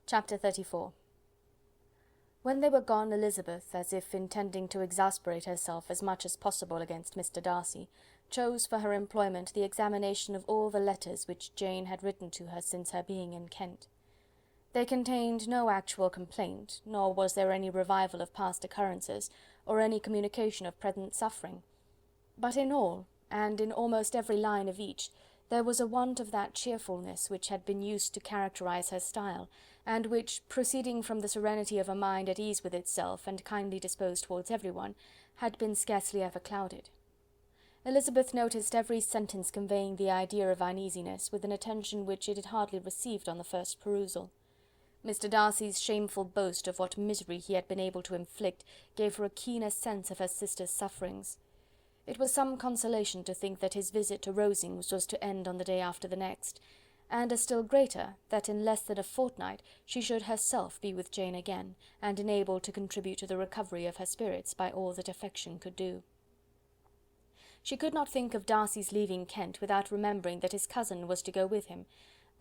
Chapter 34. When they were gone, Elizabeth, as if intending to exasperate herself as much as possible against Mr. Darcy, chose for her employment the examination of all the letters which Jane had written to her since her being in Kent. They contained no actual complaint, nor was there any revival of past occurrences, or any communication of present suffering. But in all, and in almost every line of each, there was a want of that cheerfulness which had been used to characterize her style, and which, proceeding from the serenity of a mind at ease with itself and kindly disposed towards everyone, had been scarcely ever clouded. Elizabeth noticed every sentence conveying the idea of uneasiness with an attention which it had hardly received on the first perusal. Mr. Darcy's shameful boast of what misery he had been able to inflict gave her a keener sense of her sister's sufferings. It was some consolation to think that his visit to Rosings was to end on the day after the next, and a still greater, that in less than a fortnight she should herself be with Jane again, and enabled to contribute to the recovery of her spirits by all that affection could do. She could not think of Darcy's leaving Kent without remembering that his cousin was to go with him,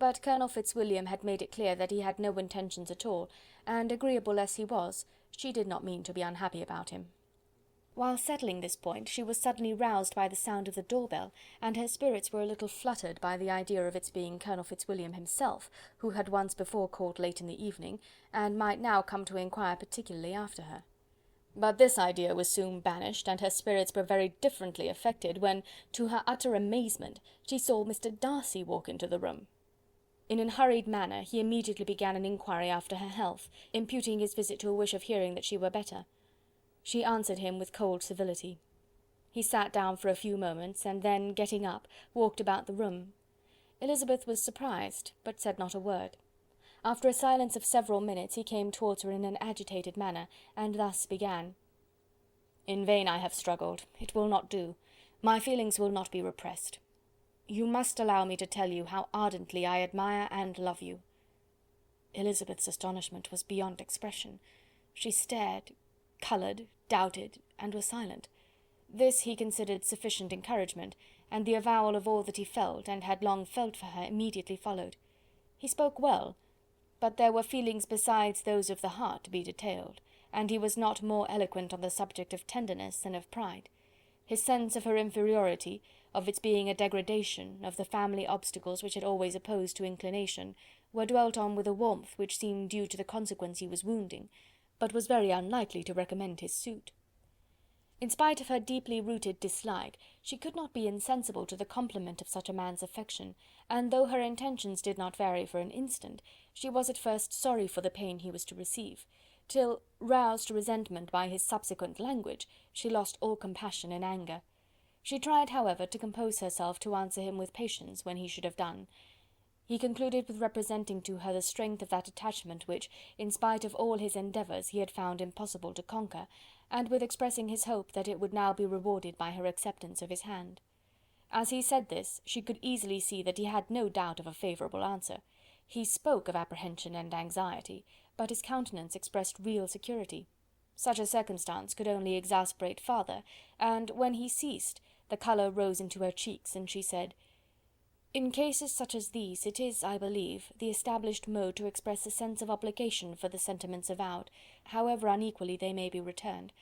but Colonel Fitzwilliam had made it clear that he had no intentions at all, and agreeable as he was, she did not mean to be unhappy about him. While settling this point, she was suddenly roused by the sound of the door-bell, and her spirits were a little fluttered by the idea of its being Colonel Fitzwilliam himself, who had once before called late in the evening, and might now come to inquire particularly after her. But this idea was soon banished, and her spirits were very differently affected, when, to her utter amazement, she saw Mr. Darcy walk into the room. In an hurried manner, he immediately began an inquiry after her health, imputing his visit to a wish of hearing that she were better. She answered him with cold civility. He sat down for a few moments, and then, getting up, walked about the room. Elizabeth was surprised, but said not a word. After a silence of several minutes, he came towards her in an agitated manner, and thus began: "In vain I have struggled. It will not do. My feelings will not be repressed. You must allow me to tell you how ardently I admire and love you." Elizabeth's astonishment was beyond expression. She stared, coloured, doubted, and was silent. This he considered sufficient encouragement, and the avowal of all that he felt, and had long felt for her, immediately followed. He spoke well, but there were feelings besides those of the heart to be detailed, and he was not more eloquent on the subject of tenderness than of pride. His sense of her inferiority, of its being a degradation, of the family obstacles which had always opposed to inclination, were dwelt on with a warmth which seemed due to the consequence he was wounding, but was very unlikely to recommend his suit. In spite of her deeply rooted dislike, she could not be insensible to the compliment of such a man's affection, and though her intentions did not vary for an instant, she was at first sorry for the pain he was to receive, till, roused to resentment by his subsequent language, she lost all compassion in anger. She tried, however, to compose herself to answer him with patience when he should have done. He concluded with representing to her the strength of that attachment which, in spite of all his endeavours, he had found impossible to conquer, and with expressing his hope that it would now be rewarded by her acceptance of his hand. As he said this, she could easily see that he had no doubt of a favourable answer. He spoke of apprehension and anxiety, but his countenance expressed real security. Such a circumstance could only exasperate farther, and when he ceased, the colour rose into her cheeks, and she said: "In cases such as these, it is, I believe, the established mode to express a sense of obligation for the sentiments avowed, however unequally they may be returned.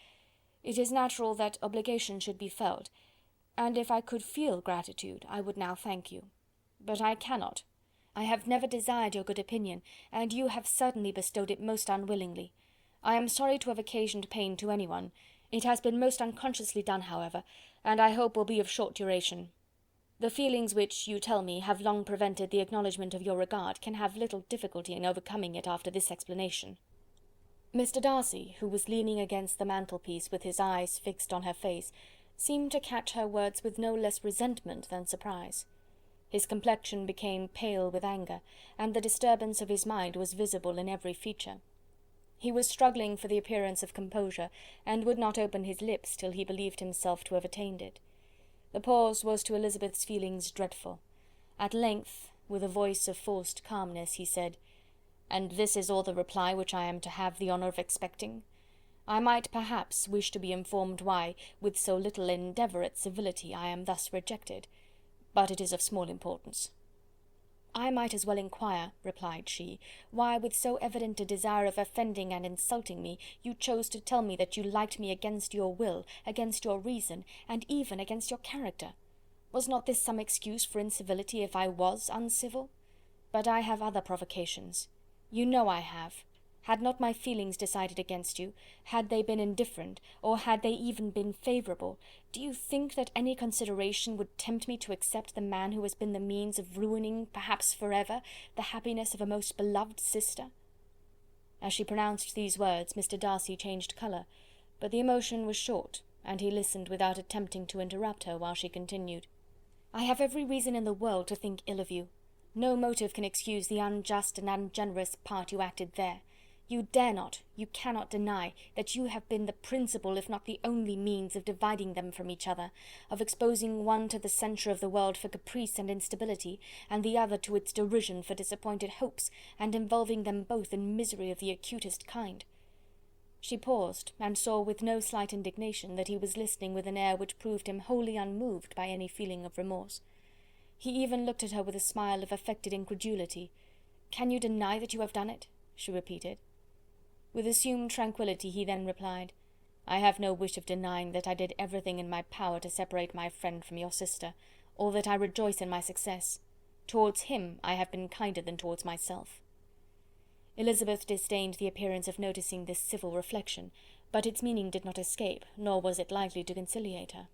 It is natural that obligation should be felt, and if I could feel gratitude, I would now thank you. But I cannot. I have never desired your good opinion, and you have certainly bestowed it most unwillingly. I am sorry to have occasioned pain to anyone. It has been most unconsciously done, however, and I hope will be of short duration. The feelings which, you tell me, have long prevented the acknowledgment of your regard, can have little difficulty in overcoming it after this explanation." Mr. Darcy, who was leaning against the mantelpiece with his eyes fixed on her face, seemed to catch her words with no less resentment than surprise. His complexion became pale with anger, and the disturbance of his mind was visible in every feature. He was struggling for the appearance of composure, and would not open his lips till he believed himself to have attained it. The pause was to Elizabeth's feelings dreadful. At length, with a voice of forced calmness, he said: "And this is all the reply which I am to have the honour of expecting? I might, perhaps, wish to be informed why, with so little endeavour at civility, I am thus rejected, but it is of small importance." "I might as well inquire," replied she, "why, with so evident a desire of offending and insulting me, you chose to tell me that you liked me against your will, against your reason, and even against your character. Was not this some excuse for incivility if I was uncivil? But I have other provocations. You know I have. Had not my feelings decided against you, had they been indifferent, or had they even been favourable, do you think that any consideration would tempt me to accept the man who has been the means of ruining, perhaps for ever, the happiness of a most beloved sister?" As she pronounced these words, Mr. Darcy changed colour, but the emotion was short, and he listened without attempting to interrupt her while she continued. "I have every reason in the world to think ill of you. No motive can excuse the unjust and ungenerous part you acted there. You dare not, you cannot deny, that you have been the principal, if not the only means of dividing them from each other, of exposing one to the censure of the world for caprice and instability, and the other to its derision for disappointed hopes, and involving them both in misery of the acutest kind." She paused, and saw with no slight indignation that he was listening with an air which proved him wholly unmoved by any feeling of remorse. He even looked at her with a smile of affected incredulity. "Can you deny that you have done it?" she repeated. With assumed tranquillity he then replied, "I have no wish of denying that I did everything in my power to separate my friend from your sister, or that I rejoice in my success. Towards him I have been kinder than towards myself." Elizabeth disdained the appearance of noticing this civil reflection, but its meaning did not escape, nor was it likely to conciliate her.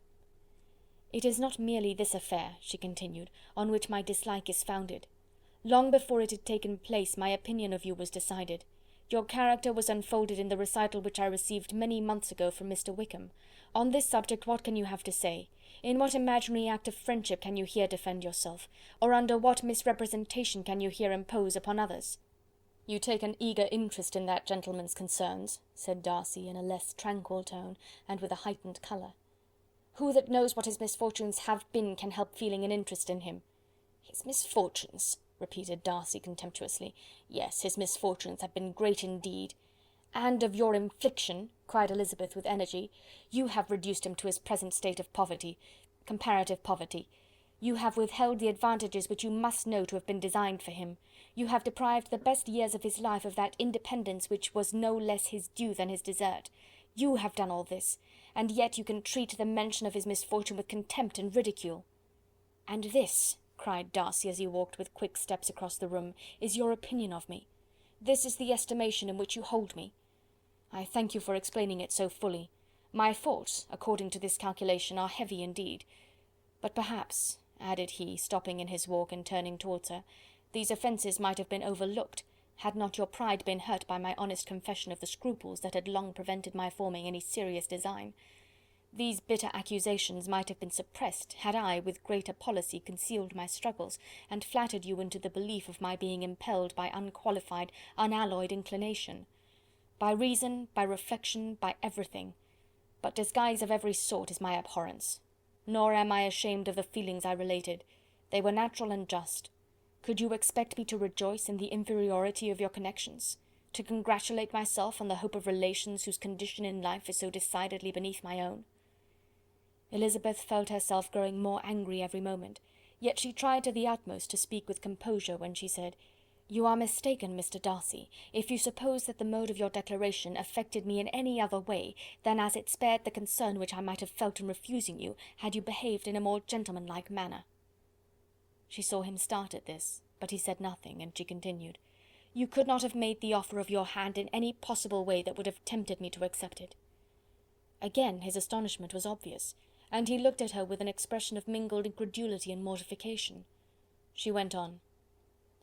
"It is not merely this affair," she continued, "on which my dislike is founded. Long before it had taken place, my opinion of you was decided. Your character was unfolded in the recital which I received many months ago from Mr. Wickham. On this subject what can you have to say? In what imaginary act of friendship can you here defend yourself? Or under what misrepresentation can you here impose upon others?" "You take an eager interest in that gentleman's concerns," said Darcy, in a less tranquil tone, and with a heightened colour. "Who that knows what his misfortunes have been can help feeling an interest in him?" "His misfortunes!" repeated Darcy contemptuously. "Yes, his misfortunes have been great indeed." "And of your infliction," cried Elizabeth with energy. "You have reduced him to his present state of poverty, comparative poverty. You have withheld the advantages which you must know to have been designed for him. You have deprived the best years of his life of that independence which was no less his due than his desert. You have done all this, and yet you can treat the mention of his misfortune with contempt and ridicule." "And this," cried Darcy, as he walked with quick steps across the room, "is your opinion of me? This is the estimation in which you hold me? I thank you for explaining it so fully. My faults, according to this calculation, are heavy indeed. But perhaps," added he, stopping in his walk and turning towards her, "these offences might have been overlooked, had not your pride been hurt by my honest confession of the scruples that had long prevented my forming any serious design. These bitter accusations might have been suppressed, had I, with greater policy, concealed my struggles, and flattered you into the belief of my being impelled by unqualified, unalloyed inclination. By reason, by reflection, by everything. But disguise of every sort is my abhorrence. Nor am I ashamed of the feelings I related. They were natural and just. Could you expect me to rejoice in the inferiority of your connections? To congratulate myself on the hope of relations whose condition in life is so decidedly beneath my own?" Elizabeth felt herself growing more angry every moment, yet she tried to the utmost to speak with composure when she said, "You are mistaken, Mr. Darcy, if you suppose that the mode of your declaration affected me in any other way than as it spared the concern which I might have felt in refusing you, had you behaved in a more gentlemanlike manner." She saw him start at this, but he said nothing, and she continued, "You could not have made the offer of your hand in any possible way that would have tempted me to accept it." Again his astonishment was obvious, and he looked at her with an expression of mingled incredulity and mortification. She went on,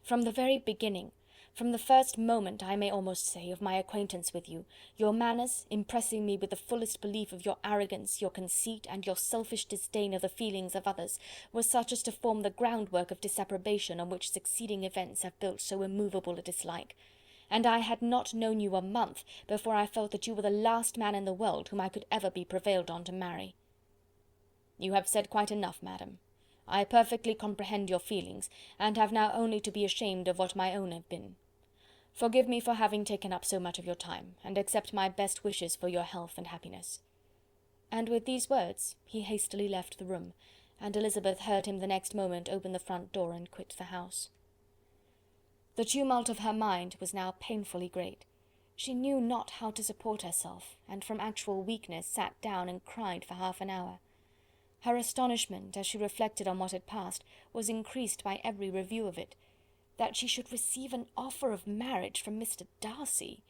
"From the very beginning, from the first moment, I may almost say, of my acquaintance with you, your manners, impressing me with the fullest belief of your arrogance, your conceit, and your selfish disdain of the feelings of others, were such as to form the groundwork of disapprobation on which succeeding events have built so immovable a dislike. And I had not known you a month before I felt that you were the last man in the world whom I could ever be prevailed on to marry." "You have said quite enough, madam. I perfectly comprehend your feelings, and have now only to be ashamed of what my own have been. Forgive me for having taken up so much of your time, and accept my best wishes for your health and happiness." And with these words he hastily left the room, and Elizabeth heard him the next moment open the front door and quit the house. The tumult of her mind was now painfully great. She knew not how to support herself, and from actual weakness sat down and cried for half an hour. Her astonishment, as she reflected on what had passed, was increased by every review of it. That she should receive an offer of marriage from Mr. Darcy!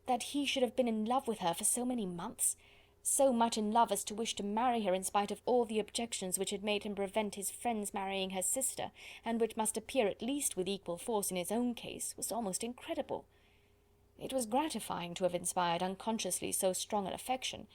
That he should have been in love with her for so many months! So much in love as to wish to marry her in spite of all the objections which had made him prevent his friends marrying her sister, and which must appear at least with equal force in his own case, was almost incredible. It was gratifying to have inspired unconsciously so strong an affection,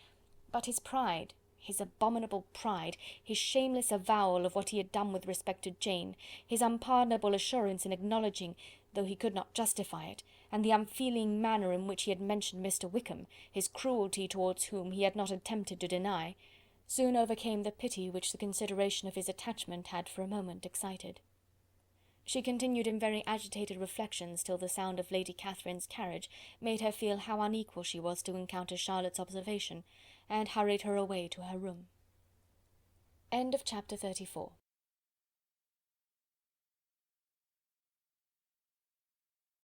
but his pride, his abominable pride, his shameless avowal of what he had done with respect to Jane, his unpardonable assurance in acknowledging, though he could not justify it, and the unfeeling manner in which he had mentioned Mr. Wickham, his cruelty towards whom he had not attempted to deny, soon overcame the pity which the consideration of his attachment had for a moment excited. She continued in very agitated reflections till the sound of Lady Catherine's carriage made her feel how unequal she was to encounter Charlotte's observation, and hurried her away to her room. Chapter 34.